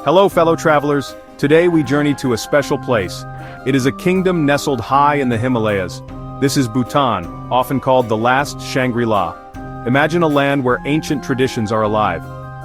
Hello fellow travelers, today we journey to a special place. It is a kingdom nestled high in the Himalayas. This is Bhutan, often called the Last Shangri-La. Imagine a land where ancient traditions are alive.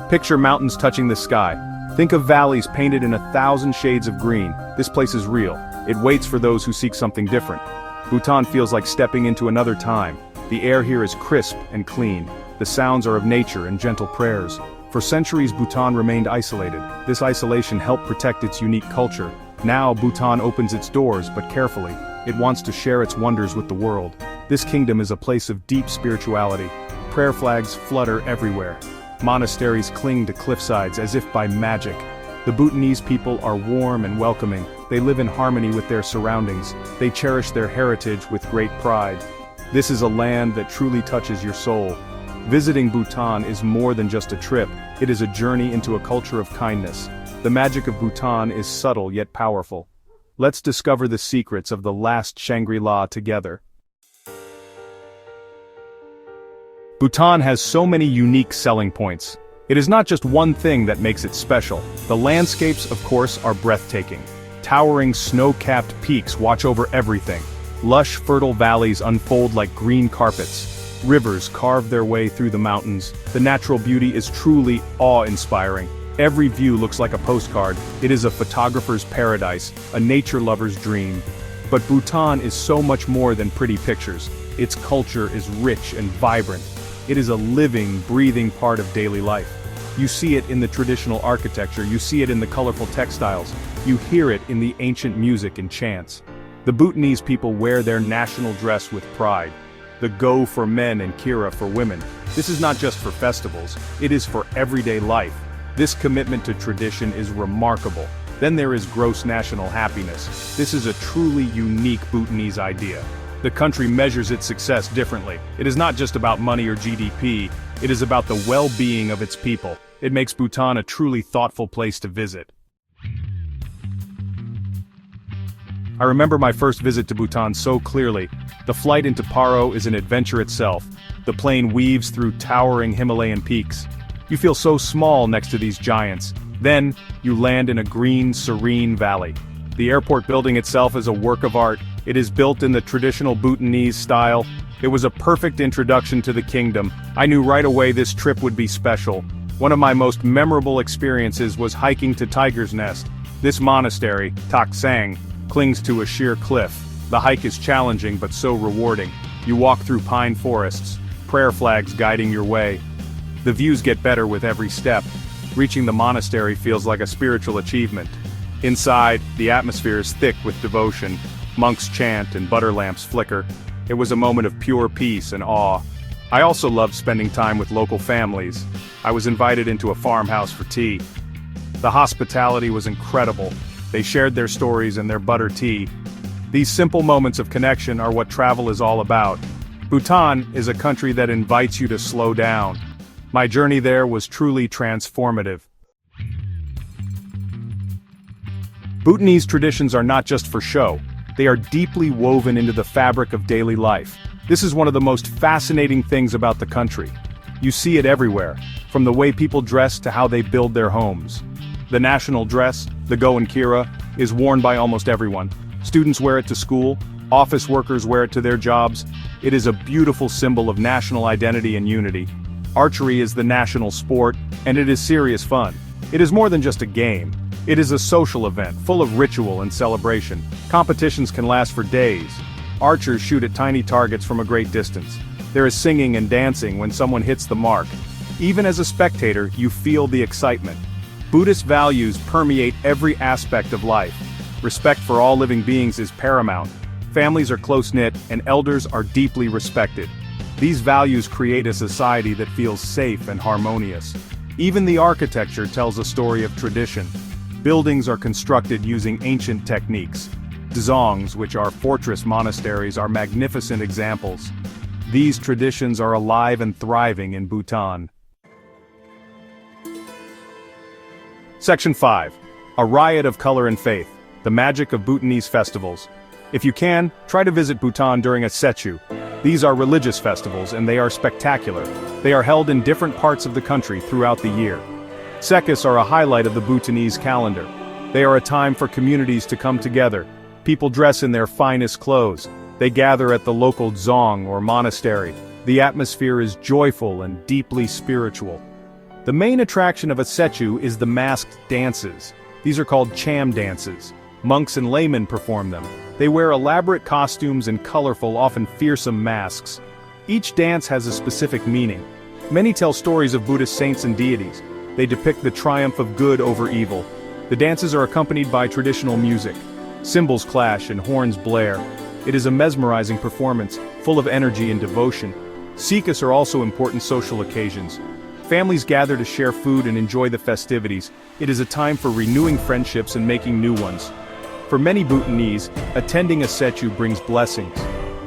Picture mountains touching the sky. Think of valleys painted in 1,000 shades of green. This place is real. It waits for those who seek something different. Bhutan feels like stepping into another time. The air here is crisp and clean. The sounds are of nature and gentle prayers. For centuries Bhutan remained isolated. This isolation helped protect its unique culture. Now Bhutan opens its doors, but carefully. It wants to share its wonders with the world. This kingdom is a place of deep spirituality. Prayer flags flutter everywhere. Monasteries cling to cliffsides as if by magic. The Bhutanese people are warm and welcoming. They live in harmony with their surroundings. They cherish their heritage with great pride. This is a land that truly touches your soul. Visiting Bhutan is more than just a trip, it is a journey into a culture of kindness. The magic of Bhutan is subtle yet powerful. Let's discover the secrets of the Last Shangri-La together. Bhutan has so many unique selling points. It is not just one thing that makes it special. The landscapes, of course, are breathtaking. Towering snow-capped peaks watch over everything. Lush, fertile valleys unfold like green carpets. Rivers carve their way through the mountains. The natural beauty is truly awe-inspiring. Every view looks like a postcard. It is a photographer's paradise, a nature lover's dream. But Bhutan is so much more than pretty pictures. Its culture is rich and vibrant. It is a living, breathing part of daily life. You see it in the traditional architecture, you see it in the colorful textiles, you hear it in the ancient music and chants. The Bhutanese people wear their national dress with pride. The go for men and kira for women. This is not just for festivals, it is for everyday life. This commitment to tradition is remarkable. Then there is gross national happiness. This is a truly unique Bhutanese idea. The country measures its success differently. It is not just about money or GDP, it is about the well-being of its people. It makes Bhutan a truly thoughtful place to visit. I remember my first visit to Bhutan so clearly. The flight into Paro is an adventure itself. The plane weaves through towering Himalayan peaks. You feel so small next to these giants. Then, you land in a green, serene valley. The airport building itself is a work of art. It is built in the traditional Bhutanese style. It was a perfect introduction to the kingdom. I knew right away this trip would be special. One of my most memorable experiences was hiking to Tiger's Nest. This monastery, Taksang, clings to a sheer cliff. The hike is challenging but so rewarding. You walk through pine forests, prayer flags guiding your way. The views get better with every step. Reaching the monastery feels like a spiritual achievement. Inside, the atmosphere is thick with devotion. Monks chant and butter lamps flicker. It was a moment of pure peace and awe. I also loved spending time with local families. I was invited into a farmhouse for tea. The hospitality was incredible. They shared their stories and their butter tea. These simple moments of connection are what travel is all about. Bhutan is a country that invites you to slow down. My journey there was truly transformative. Bhutanese traditions are not just for show. They are deeply woven into the fabric of daily life. This is one of the most fascinating things about the country. You see it everywhere, from the way people dress to how they build their homes. The national dress, the go and kira, is worn by almost everyone. Students wear it to school, office workers wear it to their jobs. It is a beautiful symbol of national identity and unity. Archery is the national sport, and it is serious fun. It is more than just a game. It is a social event, full of ritual and celebration. Competitions can last for days. Archers shoot at tiny targets from a great distance. There is singing and dancing when someone hits the mark. Even as a spectator, you feel the excitement. Buddhist values permeate every aspect of life. Respect for all living beings is paramount. Families are close-knit, and elders are deeply respected. These values create a society that feels safe and harmonious. Even the architecture tells a story of tradition. Buildings are constructed using ancient techniques. Dzongs, which are fortress monasteries, are magnificent examples. These traditions are alive and thriving in Bhutan. Section 5. A riot of color and faith. The magic of Bhutanese festivals. If you can, try to visit Bhutan during a Sechu. These are religious festivals and they are spectacular. They are held in different parts of the country throughout the year. Sekis are a highlight of the Bhutanese calendar. They are a time for communities to come together. People dress in their finest clothes. They gather at the local dzong or monastery. The atmosphere is joyful and deeply spiritual. The main attraction of a sechu is the masked dances. These are called cham dances. Monks and laymen perform them. They wear elaborate costumes and colorful, often fearsome masks. Each dance has a specific meaning. Many tell stories of Buddhist saints and deities. They depict the triumph of good over evil. The dances are accompanied by traditional music. Cymbals clash and horns blare. It is a mesmerizing performance, full of energy and devotion. Sikhs are also important social occasions. Families gather to share food and enjoy the festivities. It is a time for renewing friendships and making new ones. For many Bhutanese, attending a sechu brings blessings.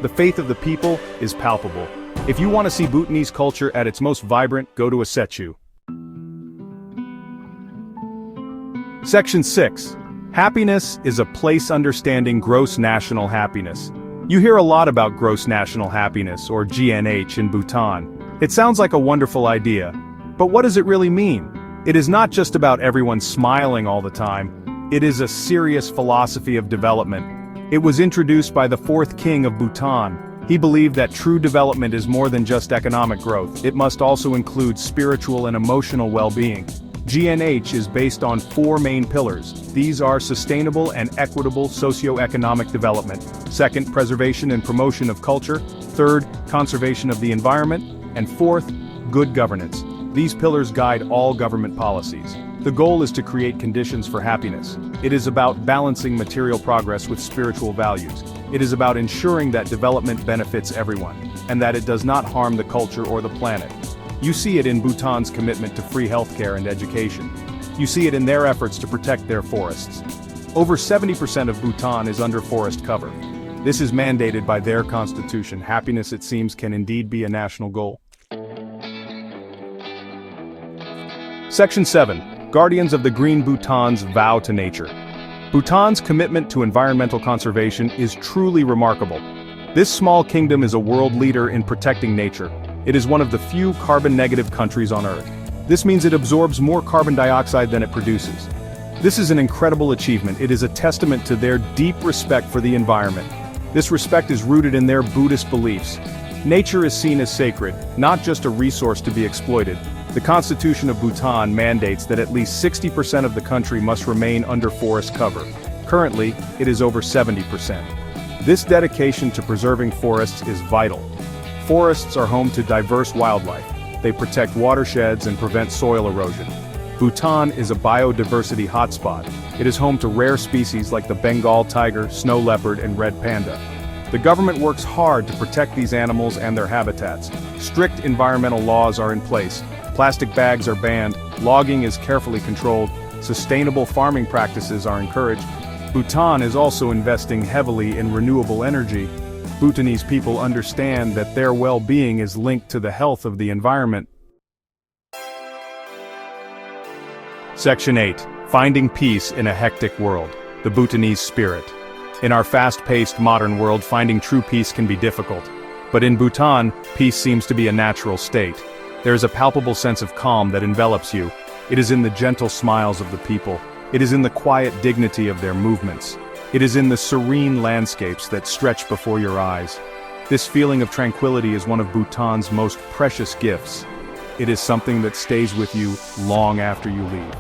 The faith of the people is palpable. If you want to see Bhutanese culture at its most vibrant, go to a sechu. Section 6. Happiness is a place understanding gross national happiness. You hear a lot about gross national happiness, or GNH, in Bhutan. It sounds like a wonderful idea. But what does it really mean? It is not just about everyone smiling all the time. It is a serious philosophy of development. It was introduced by the fourth king of Bhutan. He believed that true development is more than just economic growth. It must also include spiritual and emotional well-being. GNH is based on four main pillars. These are sustainable and equitable socio-economic development. Second, preservation and promotion of culture. Third, conservation of the environment. And fourth, good governance. These pillars guide all government policies. The goal is to create conditions for happiness. It is about balancing material progress with spiritual values. It is about ensuring that development benefits everyone, and that it does not harm the culture or the planet. You see it in Bhutan's commitment to free healthcare and education. You see it in their efforts to protect their forests. Over 70% of Bhutan is under forest cover. This is mandated by their constitution. Happiness, it seems, can indeed be a national goal. Section 7. Guardians of the Green Bhutan's vow to nature. Bhutan's commitment to environmental conservation is truly remarkable. This small kingdom is a world leader in protecting nature. It is one of the few carbon-negative countries on Earth. This means it absorbs more carbon dioxide than it produces. This is an incredible achievement. It is a testament to their deep respect for the environment. This respect is rooted in their Buddhist beliefs. Nature is seen as sacred, not just a resource to be exploited. The Constitution of Bhutan mandates that at least 60% of the country must remain under forest cover. Currently, it is over 70%. This dedication to preserving forests is vital. Forests are home to diverse wildlife. They protect watersheds and prevent soil erosion. Bhutan is a biodiversity hotspot. It is home to rare species like the Bengal tiger, snow leopard, and red panda. The government works hard to protect these animals and their habitats. Strict environmental laws are in place. Plastic bags are banned, logging is carefully controlled, sustainable farming practices are encouraged. Bhutan is also investing heavily in renewable energy. Bhutanese people understand that their well-being is linked to the health of the environment. Section 8. Finding peace in a hectic world. The Bhutanese spirit. In our fast-paced modern world, finding true peace can be difficult. But in Bhutan, peace seems to be a natural state. There is a palpable sense of calm that envelops you. It is in the gentle smiles of the people. It is in the quiet dignity of their movements. It is in the serene landscapes that stretch before your eyes. This feeling of tranquility is one of Bhutan's most precious gifts. It is something that stays with you long after you leave.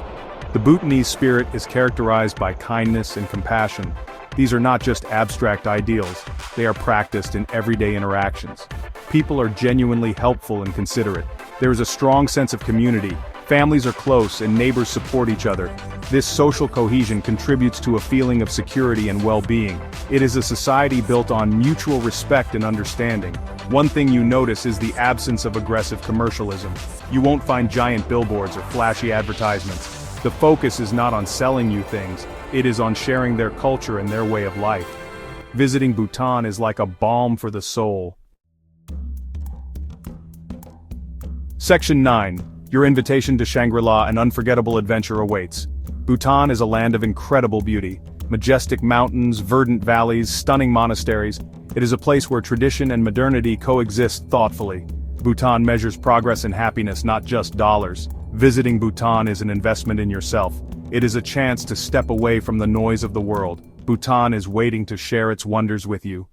The Bhutanese spirit is characterized by kindness and compassion. These are not just abstract ideals, they are practiced in everyday interactions. People are genuinely helpful and considerate. There is a strong sense of community. Families are close and neighbors support each other. This social cohesion contributes to a feeling of security and well-being. It is a society built on mutual respect and understanding. One thing you notice is the absence of aggressive commercialism. You won't find giant billboards or flashy advertisements. The focus is not on selling you things, it is on sharing their culture and their way of life. Visiting Bhutan is like a balm for the soul. Section 9. Your invitation to Shangri-La, an unforgettable adventure awaits. Bhutan is a land of incredible beauty. Majestic mountains, verdant valleys, stunning monasteries. It is a place where tradition and modernity coexist thoughtfully. Bhutan measures progress and happiness, not just dollars. Visiting Bhutan is an investment in yourself. It is a chance to step away from the noise of the world. Bhutan is waiting to share its wonders with you.